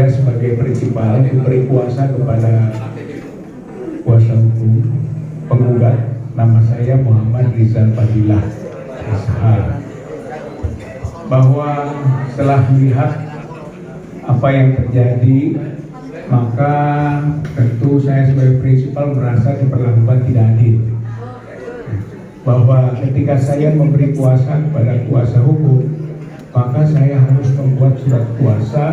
saya sebagai prinsipal memberi kuasa kepada kuasa hukum penggugat. Nama saya Muhammad Rizal Fadilah SH. Bahwa setelah melihat apa yang terjadi, maka tentu saya sebagai prinsipal merasa diperlakukan tidak adil. Bahwa ketika saya memberi kuasa kepada kuasa hukum, maka saya harus membuat surat kuasa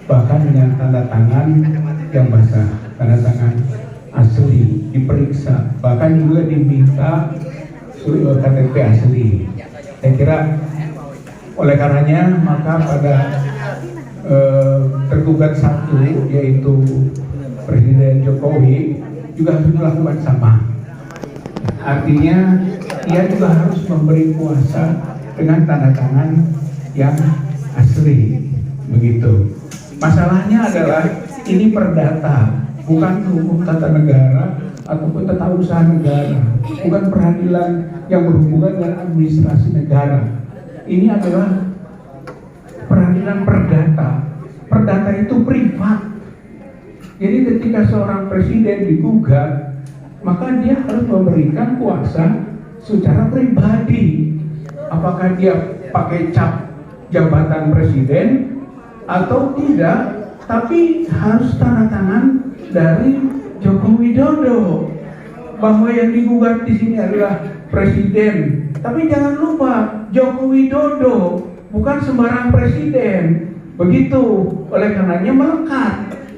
bahkan dengan tanda tangan yang basah, tanda tangan asli, diperiksa, bahkan juga diminta KTP asli. Saya kira oleh karenanya maka pada tergugat satu, yaitu Presiden Jokowi, juga harus melakukan sama. Artinya ia juga harus memberi kuasa dengan tanda tangan yang asli, begitu. Masalahnya adalah ini perdata, bukan hukum tata negara ataupun tata usaha negara, bukan peradilan yang berhubungan dengan administrasi negara. Ini adalah peradilan perdata. Perdata itu privat. Jadi ketika seorang presiden digugat, maka dia harus memberikan kuasa secara pribadi. Apakah dia pakai cap jabatan presiden atau tidak, tapi harus tanda tangan dari Joko Widodo bahwa yang digugat di sini adalah presiden. Tapi jangan lupa Joko Widodo bukan sembarang presiden. Begitu, oleh karenanya melekat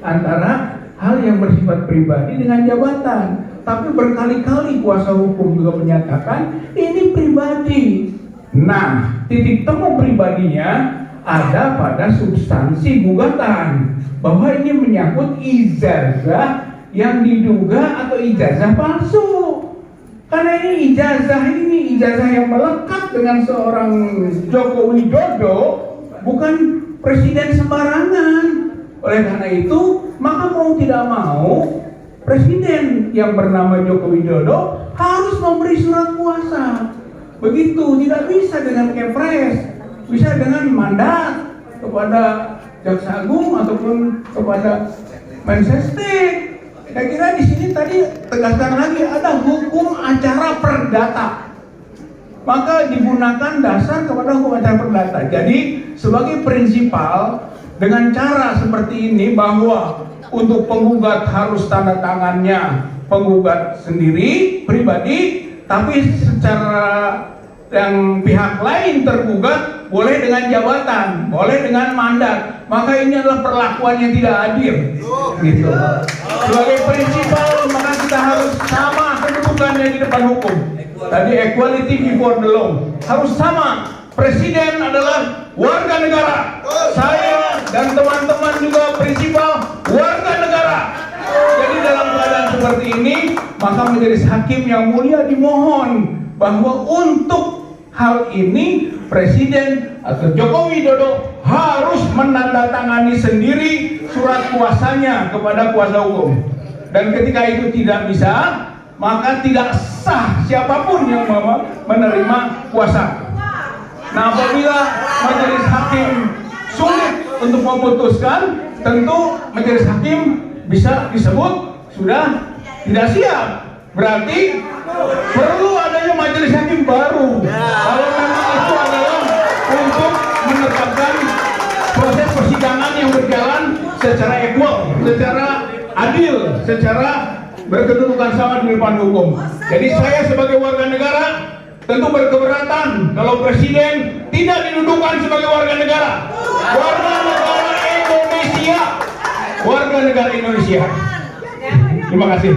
antara hal yang bersifat pribadi dengan jabatan. Tapi berkali-kali kuasa hukum juga menyatakan ini pribadi. Nah, titik temu pribadinya ada pada substansi gugatan, bahwa ini menyangkut ijazah yang diduga atau ijazah palsu. Karena ini ijazah yang melekat dengan seorang Joko Widodo, bukan presiden sembarangan. Oleh karena itu, maka mau tidak mau presiden yang bernama Joko Widodo harus memberi surat kuasa. Begitu, tidak bisa dengan kepres, bisa dengan mandat kepada Jaksa Agung ataupun kepada Mensesnek. Saya kira di sini tadi tegaskan lagi ada hukum acara perdata. Maka digunakan dasar kepada hukum acara perdata. Jadi sebagai prinsipal dengan cara seperti ini, bahwa untuk penggugat harus tanda tangannya penggugat sendiri pribadi, tapi secara yang pihak lain tergugat boleh dengan jabatan, boleh dengan mandat, maka ini adalah perlakuan yang tidak adil. Gitu. Sebagai prinsipal maka kita harus sama kedudukannya di depan hukum. Tadi equality before the law, harus sama. Presiden adalah warga negara. Saya dan teman-teman juga prinsipal warga negara. Jadi dalam keadaan seperti ini, maka majelis hakim yang mulia dimohon bahwa untuk hal ini Presiden atau Joko Widodo harus menandatangani sendiri surat kuasanya kepada kuasa hukum. Dan ketika itu tidak bisa, maka tidak sah siapapun yang menerima kuasa. Nah, apabila majelis hakim sulit untuk memutuskan, tentu majelis hakim bisa disebut sudah tidak siap. Berarti perlu adanya majelis hakim baru. Kalau memang itu adalah untuk menetapkan proses persidangan yang berjalan secara equal, secara adil, secara berkedudukan sama di depan hukum. Jadi saya sebagai warga negara tentu berkeberatan kalau presiden tidak didudukan sebagai warga negara. Warga negara Indonesia. Warga negara Indonesia. Terima kasih.